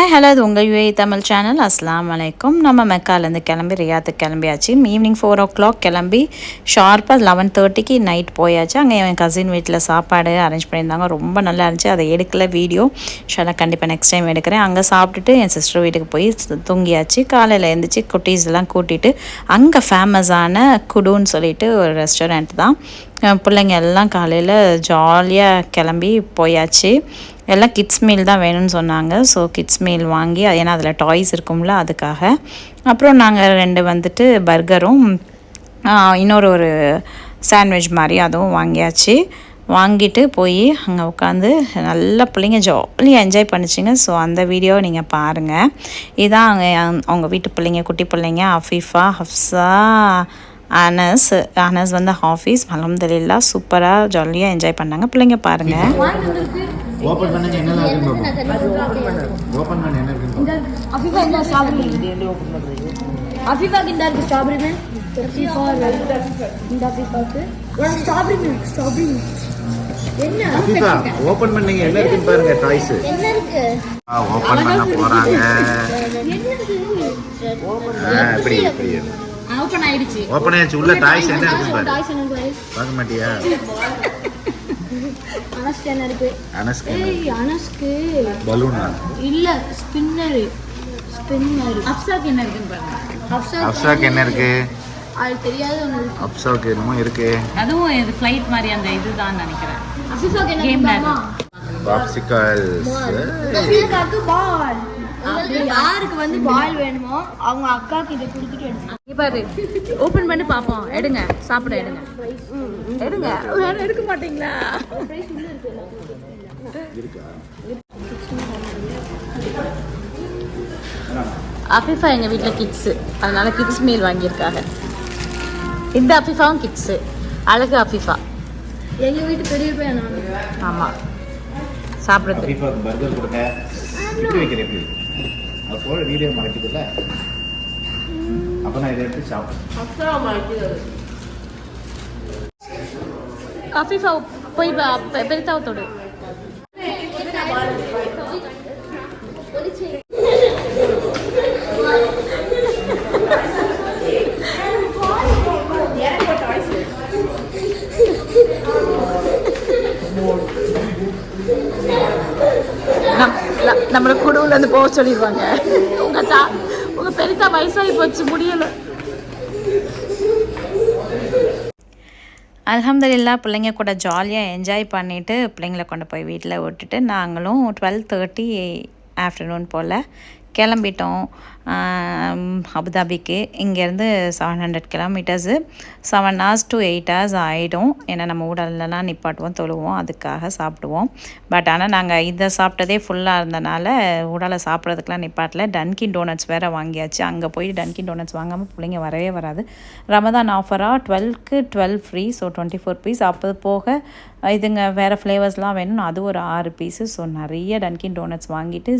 Hi hello, அது உங்கள் UA Tamil channel. அஸ்ஸலாமு அலைக்கும். நம்ம மெக்காலேருந்து கிளம்பி ரியாத்துக்கு கிளம்பியாச்சு. ஈவினிங் 4 o'clock கிளம்பி ஷார்ப்பாக 11:30க்கு நைட் போயாச்சு. அங்கே என் கசின் வீட்டில் சாப்பாடு அரேஞ்ச் பண்ணியிருந்தாங்க. ரொம்ப நல்லா இருந்துச்சு. அதை எடுக்கல வீடியோ. ஷாலா கண்டிப்பாக நெக்ஸ்ட் டைம் எடுக்கிறேன். அங்கே சாப்பிட்டுட்டு என் சிஸ்டர் வீட்டுக்கு போய் தூங்கியாச்சு. காலையில் எழுந்திரிச்சு குட்டீஸ் எல்லாம் கூட்டிகிட்டு அங்கே ஃபேமஸான குடுன்னு சொல்லிட்டு ஒரு ரெஸ்டாரண்ட் தான். பிள்ளைங்க எல்லாம் காலையில் ஜாலியாக கிளம்பி போயாச்சு. எல்லாம் கிட்ஸ் மீல் தான் வேணும்னு சொன்னாங்க. ஸோ கிட்ஸ் மீல் வாங்கி ஏன்னா அதில் டாய்ஸ் இருக்கும்ல, அதுக்காக. அப்புறம் நாங்கள் 2 வந்துட்டு பர்கரும் ஒரு சாண்ட்விச் மாதிரி அதுவும் வாங்கியாச்சு. வாங்கிட்டு போய் அங்கே உட்காந்து நல்லா பிள்ளைங்க ஜாலியாக என்ஜாய் பண்ணிச்சிங்க. ஸோ அந்த வீடியோவை நீங்கள் பாருங்கள். இதுதான் அவங்க வீட்டு பிள்ளைங்க, குட்டி பிள்ளைங்க. அஃபீஃபா, ஹஃப்ஸா, அனஸ் வந்து ஹாஃபீஸ். அல்ஹம்துலில்லாஹ் சூப்பராக ஜாலியாக என்ஜாய் பண்ணாங்க பிள்ளைங்க. பாருங்கள். ஓபன் பண்ணுங்க. என்னலாம் இருக்கு பாப்போம். ஓபன் பண்ணி என்ன இருக்கு பாப்போம். அஃபீஃபா இந்த ஸ்ட்ராபெரி ஓபன் பண்றீங்க. அஃபீஃபாக்கு இந்த இருக்கு ஸ்ட்ராபெரி மேன். அஃபீஃபா இந்த அஃபீஃபாக்கு ஒரு ஸ்ட்ராபெரி என்ன அஃபீஃபா ஓபன் பண்ணுங்க. என்ன இருக்கு பாருங்க. டாய்ஸ் என்ன இருக்கு? ஓபன் பண்ண போறாங்க. இப்படி ஓபன் ஆயிடுச்சு. ஓபன் ஆயிடுச்சு. உள்ள டாய்ஸ் என்ன இருக்கு பாருங்க. டாய்ஸ் என்ன இருக்கு? பார்க்க மாட்டியா? அனஸ்க்கு என்ன இருக்கு? அனஸ்க்கு பலூனா இல்ல ஸ்பின்னர். அப்சாக்கு என்ன இருக்குன்னு பாருங்க. அப்சாக்கு என்ன இருக்கு? அது தெரியாது ஒன்னு. அப்சாக்கு என்னமோ இருக்கு. அதுவும் இது ஃப்ளைட் மாதிரி அந்த இதுதான் நினைக்கிறேன். அப்சாக்கு என்ன இருக்குமா? பாப்சிகல்ஸ். அப்சாக்கு பால். யாருக்கு வந்து பால் வேணுமோ அவங்க அக்காக்கு இதை கொடுத்துட்டு எடுத்து பாரு, ஓபன் பண்ணி பார்ப்போம். எடுங்க, சாப்பிட எடுங்க. எடுக்க மாட்டீங்களா? அஃபீஃபா எங்கள் வீட்டில் கிட்ஸு, அதனால கிட்ஸ் மீல் வாங்கியிருக்காங்க. இந்த அஃபீஃபாவும் கிட்ஸு. அழகு அஃபீஃபா. எங்க வீட்டு பெரிய பையன். ஆமாம், சாப்பிட்றது. அஃபீஃபாக்கு பர்கர் கொடுங்க. இப்படி வைக்கிறேன். எப்படி அப்போ வீடியோ மாட்டிக்கல. அப்போ நான் இதை எடுத்து சாப்பிட்றேன். அஃபீஃபா போய் பெருத்தாவத்தோடு. நம்மளை குடுவில் இருந்து போக சொல்லிடுவாங்க. உங்க பெருத்தா வயசாகி போச்சு, முடியலை. அல்ஹம்துலில்லாஹ் பிள்ளைங்க கூட ஜாலியாக என்ஜாய் பண்ணிவிட்டு பிள்ளைங்களை கொண்டு போய் வீட்டில் விட்டுட்டு நாங்களும் 12:30 ஆஃப்டர்நூன் போல் கிளம்பிட்டோம் அபுதாபிக்கு. இங்கேருந்து 700 கிலோமீட்டர்ஸு. 7 hours to 8 hours ஆகிடும். ஏன்னா நம்ம ஊடலெலாம் நிப்பாட்டுவோம், தொழுவோம், அதுக்காக சாப்பிடுவோம். பட் ஆனால் நாங்கள் இதை சாப்பிட்டதே ஃபுல்லாக இருந்தனால ஊடால சாப்பிட்றதுக்கெலாம் நிப்பாட்டல. டன்கின் டோனட்ஸ் வேறு வாங்கியாச்சு. அங்கே போய் டன்கின் டோனட்ஸ் வாங்காமல் பிள்ளைங்க வரவே வராது. ரமதான் ஆஃபராக 12க்கு 12 ஃப்ரீ. So 24 piece. அப்போ போக இதுங்க வேறு ஃப்ளேவர்ஸ்லாம் வேணும், அது ஒரு 6 பீஸு. ஸோ நிறைய டன்கின் டோனட்ஸ் வாங்கிட்டு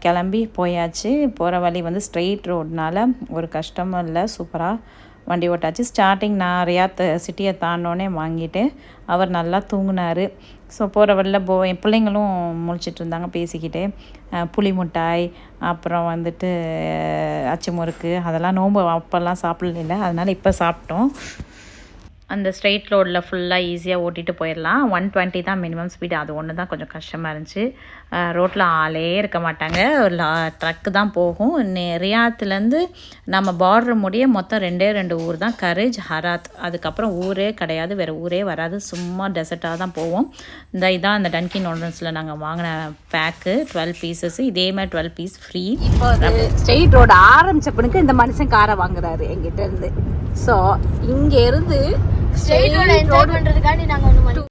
கிளம்பி போயாச்சு. போகிற வழி வந்து ஸ்ட்ரெயிட் ரோடுனால ஒரு கஷ்டமும் இல்லை. சூப்பராக வண்டி ஓட்டாச்சு. ஸ்டார்டிங் நான் ரியாத் சிட்டியை தாண்டோன்னே வாங்கிட்டு அவர் நல்லா தூங்கினார். ஸோ போகிற வழியில் என் பிள்ளைங்களும் முழிச்சிட்டு இருந்தாங்க பேசிக்கிட்டே. புளி மிட்டாய், அப்புறம் வந்துட்டு அச்சு முறுக்கு, அதெல்லாம் நோம்பு அப்போல்லாம் சாப்பிடல, அதனால் இப்போ சாப்பிட்டோம். அந்த ஸ்ட்ரெயிட் ரோடில் ஃபுல்லாக ஈஸியாக ஓட்டிகிட்டு போயிடலாம். 120 தான் மினிமம் ஸ்பீடு. அது ஒன்று தான் கொஞ்சம் கஷ்டமாக இருந்துச்சு. ரோட்டில் ஆளே இருக்க மாட்டாங்க. ட்ரக்கு தான் போகும். ரியாத்துலேருந்து நம்ம பார்டர் முடிய மொத்தம் 2 ஊர் தான், கரேஜ், ஹராத். அதுக்கப்புறம் ஊரே கிடையாது, வேறு ஊரே வராது. சும்மா டெசர்ட்டாக தான் போவோம். இதான் அந்த டன்கின் நூடுல்ஸில் நாங்கள் வாங்கின பேக்கு 12 பீசஸ். இதே மாதிரி 12 பீஸ் ஃப்ரீ. இப்போ ஸ்ட்ரெயிட் ரோடு ஆரம்பித்த பிறகு இந்த மனுஷன் காரை வாங்குறாரு எங்கிட்ட இருந்து. ஸோ இங்கேருந்து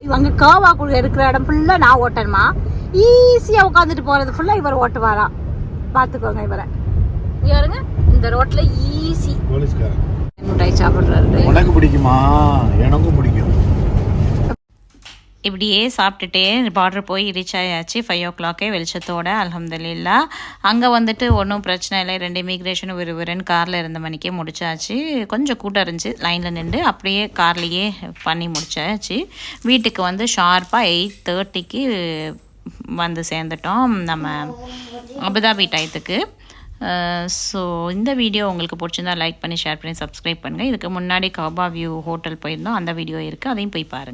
இவங்க காவாக்குள்ள இருக்கிற இடம் ஃபுல்லா நான் ஓட்டணுமா? ஈஸியா உட்காந்துட்டு போறது ஃபுல்லா இவர் ஓட்டுவாரா? பாத்துக்கோங்க இவரை. இங்க பாருங்க, இந்த ரோட்ல ஈஸி. மிட்டாய் சாப்பிடுறாரு. உனக்கு பிடிக்குமா? எனக்கும் பிடிக்கும். இப்படியே சாப்பிட்டுட்டே பார்டர் போய் ரீச் ஆயாச்சு 5 o'clock வெளிச்சத்தோட. அல்ஹம்துலில்லாஹ். அங்கே வந்துட்டு ஒன்றும் பிரச்சனை இல்லை. 2 இமிக்ரேஷனும் விறுவிறுன்னு காரில் இருந்த மணிக்கே முடிச்சாச்சு. கொஞ்சம் கூட்டம் இருந்துச்சு, லைனில் நின்று அப்படியே கார்லேயே பண்ணி முடிச்சாச்சு. வீட்டுக்கு வந்து ஷார்ப்பாக 8:30க்கு வந்து சேர்ந்துட்டோம் நம்ம அபுதாபி டயத்துக்கு. ஸோ இந்த வீடியோ உங்களுக்கு பிடிச்சிருந்தா லைக் பண்ணி ஷேர் பண்ணி சப்ஸ்கிரைப் பண்ணுங்கள். இதுக்கு முன்னாடி கபா வியூ ஹோட்டல் போயிருந்தோம், அந்த வீடியோ இருக்குது, அதையும் போய் பாருங்கள்.